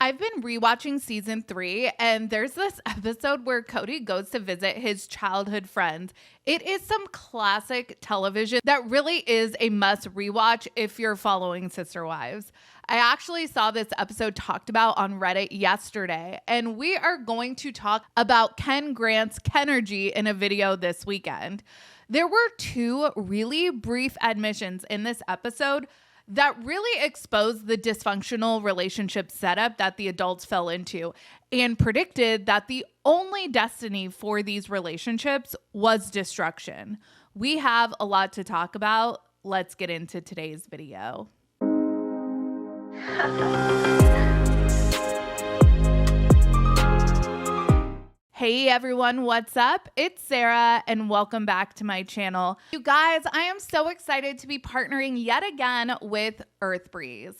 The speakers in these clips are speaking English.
I've been rewatching season 3, and there's this episode where Kody goes to visit his childhood friends. It is some classic television that really is a must rewatch if you're following Sister Wives. I actually saw this episode talked about on Reddit yesterday, and we are going to talk about Ken Grant's Kenergy in a video this weekend. There were 2 really brief admissions in this episode that really exposed the dysfunctional relationship setup that the adults fell into and predicted that the only destiny for these relationships was destruction. We have a lot to talk about. Let's get into today's video. Hey everyone, what's up? It's Sarah and welcome back to my channel. You guys, I am so excited to be partnering yet again with EarthBreeze.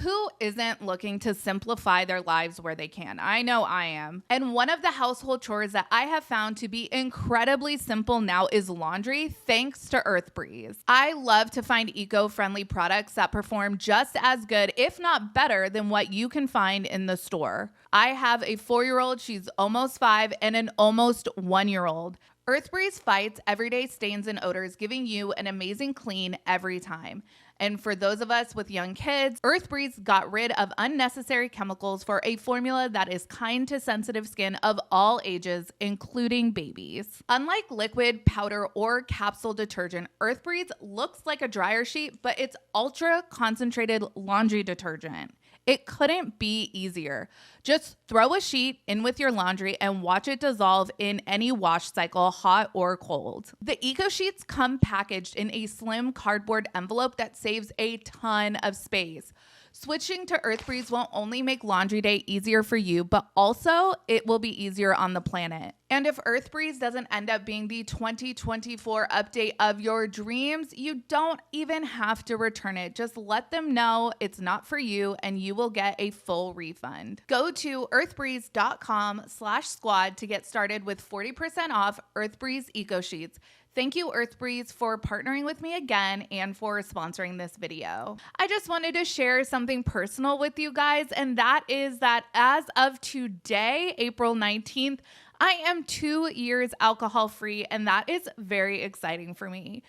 Who isn't looking to simplify their lives where they can? I know I am. And one of the household chores that I have found to be incredibly simple now is laundry, thanks to EarthBreeze. I love to find eco-friendly products that perform just as good, if not better, than what you can find in the store. I have a 4-year-old, she's almost 5, and an almost 1-year-old. EarthBreeze fights everyday stains and odors, giving you an amazing clean every time. And for those of us with young kids, EarthBreeze got rid of unnecessary chemicals for a formula that is kind to sensitive skin of all ages, including babies. Unlike liquid, powder, or capsule detergent, EarthBreeze looks like a dryer sheet, but it's ultra concentrated laundry detergent. It couldn't be easier. Just throw a sheet in with your laundry and watch it dissolve in any wash cycle, hot or cold. The Eco Sheets come packaged in a slim cardboard envelope that saves a ton of space. Switching to EarthBreeze won't only make laundry day easier for you, but also it will be easier on the planet. And if EarthBreeze doesn't end up being the 2024 update of your dreams, you don't even have to return it. Just let them know it's not for you and you will get a full refund. Go to earthbreeze.com/squad to get started with 40% off EarthBreeze Eco Sheets. Thank you, EarthBreeze, for partnering with me again and for sponsoring this video. I just wanted to share something personal with you guys, and that is that as of today, April 19th, I am 2 years alcohol-free, and that is very exciting for me.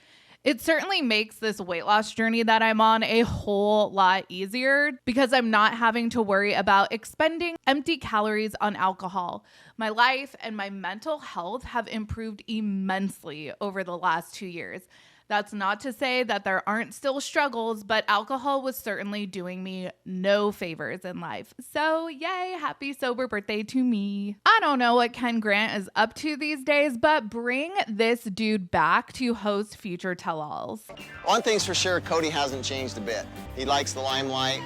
It certainly makes this weight loss journey that I'm on a whole lot easier because I'm not having to worry about expending empty calories on alcohol. My life and my mental health have improved immensely over the last 2 years. That's not to say that there aren't still struggles, but alcohol was certainly doing me no favors in life. So yay, happy sober birthday to me. I don't know what Ken Grant is up to these days, but bring this dude back to host future tell-alls. One thing's for sure, Kody hasn't changed a bit. He likes the limelight.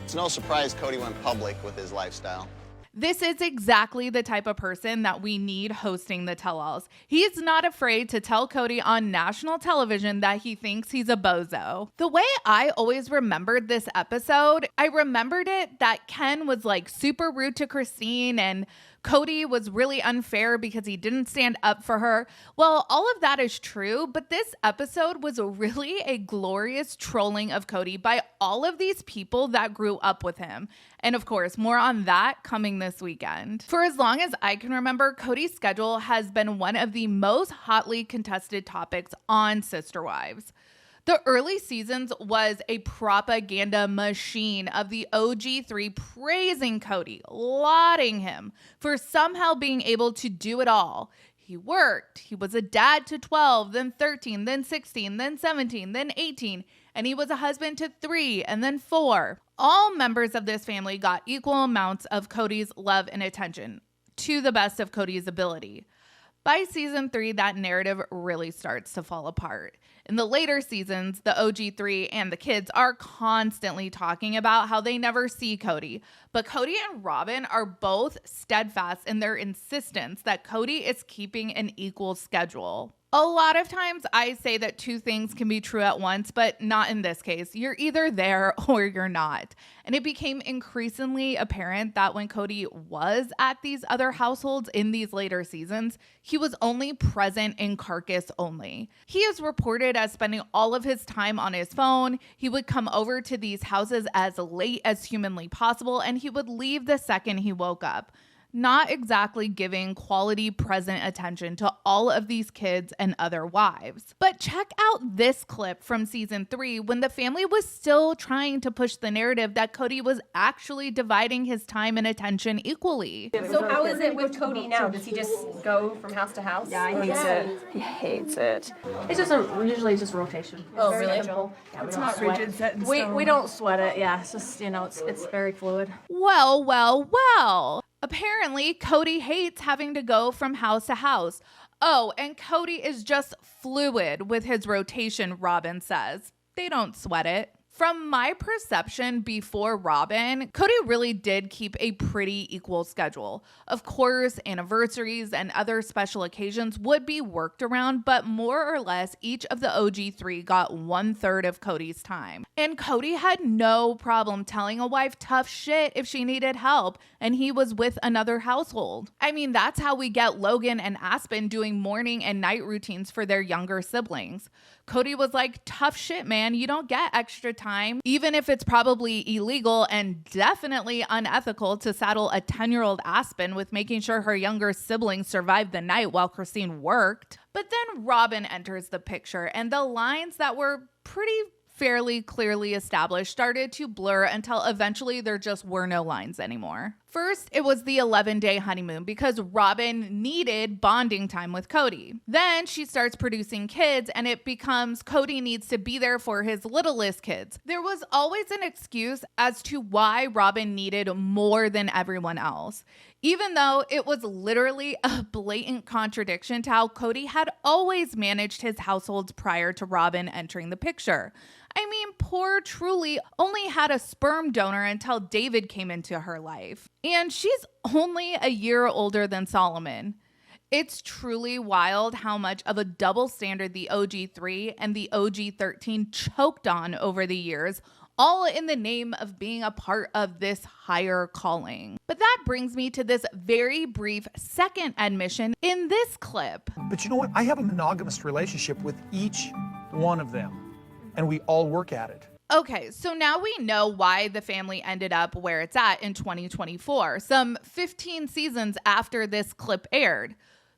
It's no surprise Kody went public with his lifestyle. This is exactly the type of person that we need hosting the tell-alls. He's not afraid to tell Kody on national television that he thinks he's a bozo. The way I always remembered this episode, I remembered it that Ken was like super rude to Christine and Kody was really unfair because he didn't stand up for her. Well, all of that is true, but this episode was really a glorious trolling of Kody by all of these people that grew up with him. And of course, more on that coming this weekend. For as long as I can remember, Kody's schedule has been one of the most hotly contested topics on Sister Wives. The early seasons was a propaganda machine of the OG3 praising Kody, lauding him for somehow being able to do it all. He worked, he was a dad to 12, then 13, then 16, then 17, then 18, and he was a husband to 3 and then 4. All members of this family got equal amounts of Kody's love and attention, to the best of Kody's ability. By season 3, that narrative really starts to fall apart. In the later seasons, the OG3 and the kids are constantly talking about how they never see Kody. But Kody and Robin are both steadfast in their insistence that Kody is keeping an equal schedule. A lot of times I say that two things can be true at once, but not in this case. You're either there or you're not. And it became increasingly apparent that when Kody was at these other households in these later seasons, he was only present in carcass only. He is reported as spending all of his time on his phone. He would come over to these houses as late as humanly possible, and he would leave the second he woke up. Not exactly giving quality present attention to all of these kids and other wives. But check out this clip from season 3 when the family was still trying to push the narrative that Kody was actually dividing his time and attention equally. So how is it with Kody now? Does he just go from house to house? Yeah, he hates it. He hates it. It's just usually just rotation. Oh, really? Simple. Yeah, It's not rigid, set in stone. we don't sweat it. Yeah, it's just, it's very fluid. Well. Apparently, Kody hates having to go from house to house. Oh, and Kody is just fluid with his rotation, Robin says. They don't sweat it. From my perception before Robin, Kody really did keep a pretty equal schedule. Of course, anniversaries and other special occasions would be worked around, but more or less each of the OG3 got 1/3 of Kody's time. And Kody had no problem telling a wife tough shit if she needed help and he was with another household. I mean, that's how we get Logan and Aspen doing morning and night routines for their younger siblings. Kody was like, tough shit, man. You don't get extra time, even if it's probably illegal and definitely unethical to saddle a 10-year-old Aspen with making sure her younger siblings survived the night while Christine worked. But then Robin enters the picture, and the lines that were fairly clearly established started to blur until eventually there just were no lines anymore. First, it was the 11-day honeymoon because Robin needed bonding time with Kody. Then she starts producing kids and it becomes Kody needs to be there for his littlest kids. There was always an excuse as to why Robin needed more than everyone else, even though it was literally a blatant contradiction to how Kody had always managed his households prior to Robin entering the picture. I mean, poor Truly only had a sperm donor until David came into her life. And she's only a year older than Solomon. It's truly wild how much of a double standard the OG3 and the OG13 choked on over the years, all in the name of being a part of this higher calling. But that brings me to this very brief second admission in this clip. But you know what? I have a monogamous relationship with each one of them. And we all work at it. Okay, so now we know why the family ended up where it's at in 2024, some 15 seasons after this clip aired.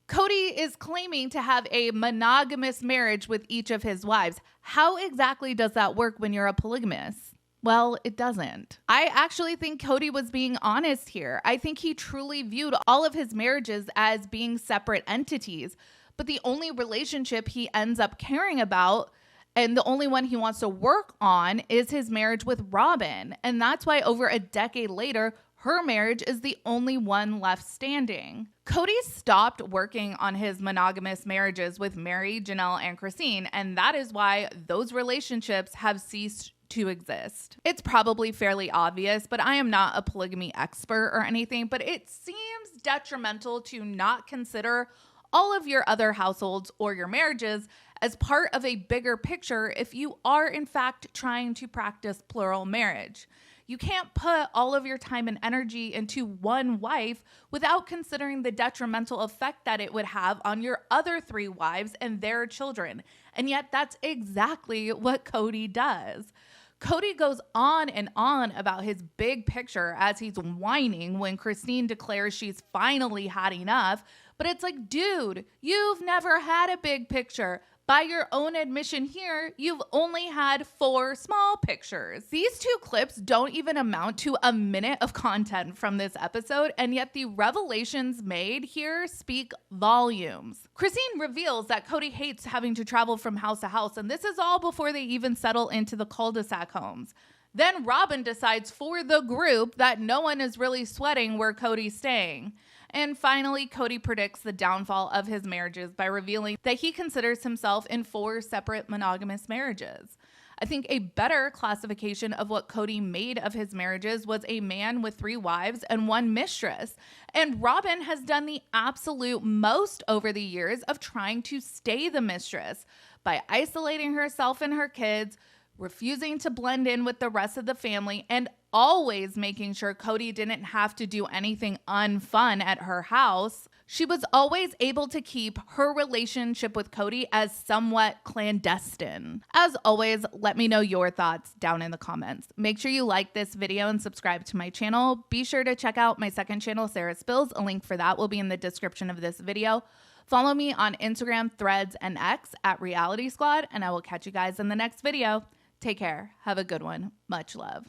Kody is claiming to have a monogamous marriage with each of his wives. How exactly does that work when you're a polygamist? Well, it doesn't. I actually think Kody was being honest here. I think he truly viewed all of his marriages as being separate entities, but the only relationship he ends up caring about and the only one he wants to work on is his marriage with Robin. And that's why over a decade later, her marriage is the only one left standing. Kody stopped working on his monogamous marriages with Mary, Janelle, and Christine. And that is why those relationships have ceased to exist. It's probably fairly obvious, but I am not a polygamy expert or anything, but it seems detrimental to not consider all of your other households or your marriages as part of a bigger picture if you are in fact trying to practice plural marriage. You can't put all of your time and energy into one wife without considering the detrimental effect that it would have on your other 3 wives and their children. And yet that's exactly what Kody does. Kody goes on and on about his big picture as he's whining when Christine declares she's finally had enough. But it's like, dude, you've never had a big picture. By your own admission here, you've only had 4 small pictures. These 2 clips don't even amount to a minute of content from this episode, and yet the revelations made here speak volumes. Christine reveals that Kody hates having to travel from house to house, and this is all before they even settle into the cul-de-sac homes. Then Robin decides for the group that no one is really sweating where Kody's staying. And finally, Kody predicts the downfall of his marriages by revealing that he considers himself in 4 separate monogamous marriages. I think a better classification of what Kody made of his marriages was a man with 3 wives and 1 mistress. And Robyn has done the absolute most over the years of trying to stay the mistress by isolating herself and her kids, refusing to blend in with the rest of the family, and always making sure Kody didn't have to do anything unfun at her house. She was always able to keep her relationship with Kody as somewhat clandestine. As always, let me know your thoughts down in the comments. Make sure you like this video and subscribe to my channel. Be sure to check out my second channel, Sarah Spills. A link for that will be in the description of this video. Follow me on Instagram, Threads, and X at Reality Squad, and I will catch you guys in the next video. Take care. Have a good one. Much love.